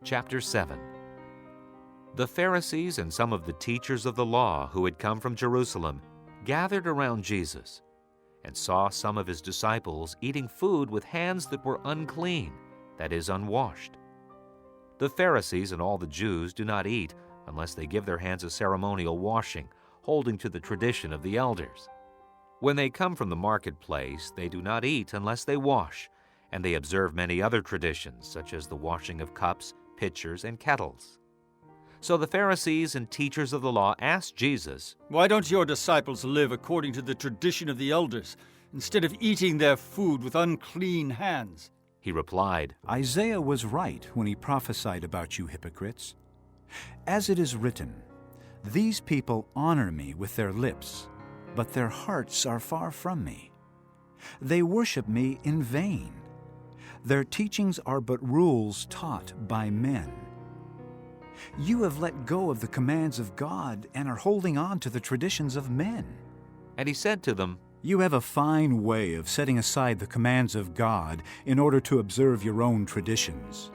Chapter 7. The Pharisees and some of the teachers of the law who had come from Jerusalem gathered around Jesus and saw some of his disciples eating food with hands that were unclean, that is, unwashed. The Pharisees and all the Jews do not eat unless they give their hands a ceremonial washing, holding to the tradition of the elders. When they come from the marketplace, they do not eat unless they wash, and they observe many other traditions, such as the washing of cups, pitchers, and kettles. So the Pharisees and teachers of the law asked Jesus, "Why don't your disciples live according to the tradition of the elders, instead of eating their food with unclean hands?" He replied, Isaiah was right when he prophesied about you hypocrites. As it is written, "These people honor me with their lips, but their hearts are far from me. They worship me in vain. Their teachings are but rules taught by men." You have let go of the commands of God and are holding on to the traditions of men. and he said to them, You have a fine way of setting aside the commands of God in order to observe your own traditions.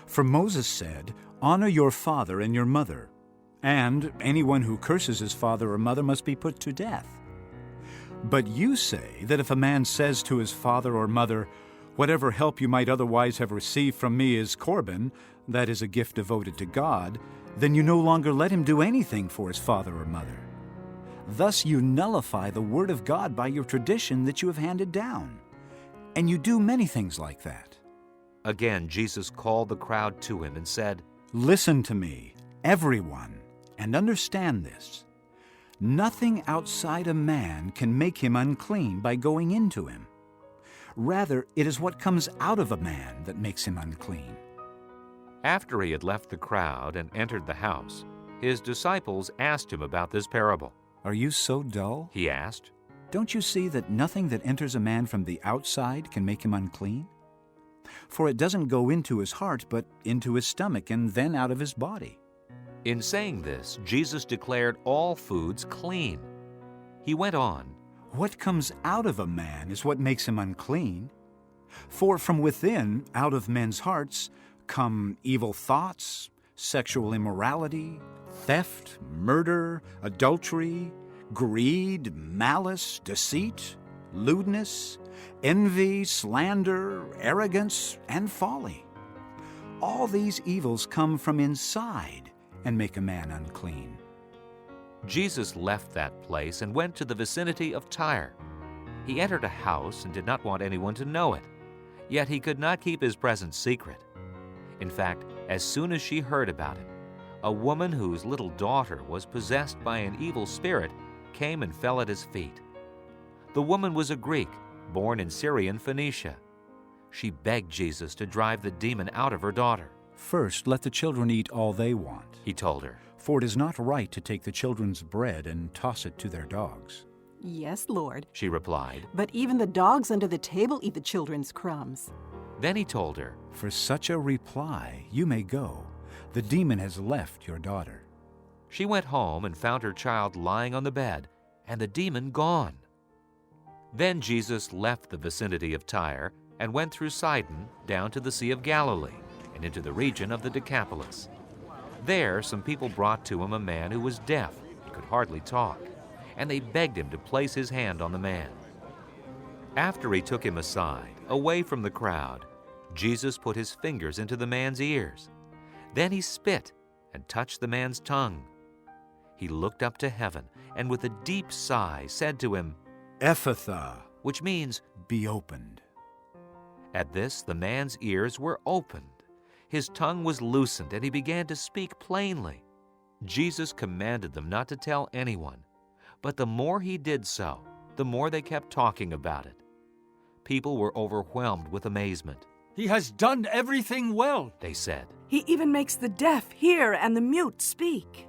For Moses said, "Honor your father and your mother," and anyone who curses his father or mother must be put to death. But you say that if a man says to his father or mother, "Whatever help you might otherwise have received from me is Corban," that is a gift devoted to God, then you no longer let him do anything for his father or mother. Thus you nullify the word of God by your tradition that you have handed down. And you do many things like that. Again, Jesus called the crowd to him and said, Listen to me, everyone, and understand this. Nothing outside a man can make him unclean by going into him. Rather, it is what comes out of a man that makes him unclean. After he had left the crowd and entered the house, his disciples asked him about this parable. Are you so dull? He asked, Don't you see that nothing that enters a man from the outside can make him unclean? For it doesn't go into his heart, but into his stomach, and then out of his body. In saying this, Jesus declared all foods clean. He went on, What comes out of a man is what makes him unclean. For from within, out of men's hearts, come evil thoughts, sexual immorality, theft, murder, adultery, greed, malice, deceit, lewdness, envy, slander, arrogance, and folly. All these evils come from inside and make a man unclean. Jesus left that place and went to the vicinity of Tyre. He entered a house and did not want anyone to know it, yet he could not keep his presence secret. In fact, as soon as she heard about him, a woman whose little daughter was possessed by an evil spirit came and fell at his feet. The woman was a Greek, born in Syrian Phoenicia. She begged Jesus to drive the demon out of her daughter. First, let the children eat all they want, He told her. for it is not right to take the children's bread and toss it to their dogs. "Yes, Lord, She replied. but even the dogs under the table eat the children's crumbs." Then he told her, For such a reply, you may go. The demon has left your daughter. She went home and found her child lying on the bed, and the demon gone. Then Jesus left the vicinity of Tyre and went through Sidon down to the Sea of Galilee and into the region of the Decapolis. There some people brought to him a man who was deaf and could hardly talk, and they begged him to place his hand on the man. After he took him aside, away from the crowd, Jesus put his fingers into the man's ears. Then he spit and touched the man's tongue. He looked up to heaven and with a deep sigh said to him, Ephatha, which means, be opened. At this the man's ears were opened. His tongue was loosened and he began to speak plainly. Jesus commanded them not to tell anyone, but the more he did so, the more they kept talking about it. People were overwhelmed with amazement. "He has done everything well," They said. He even makes the deaf hear and the mute speak.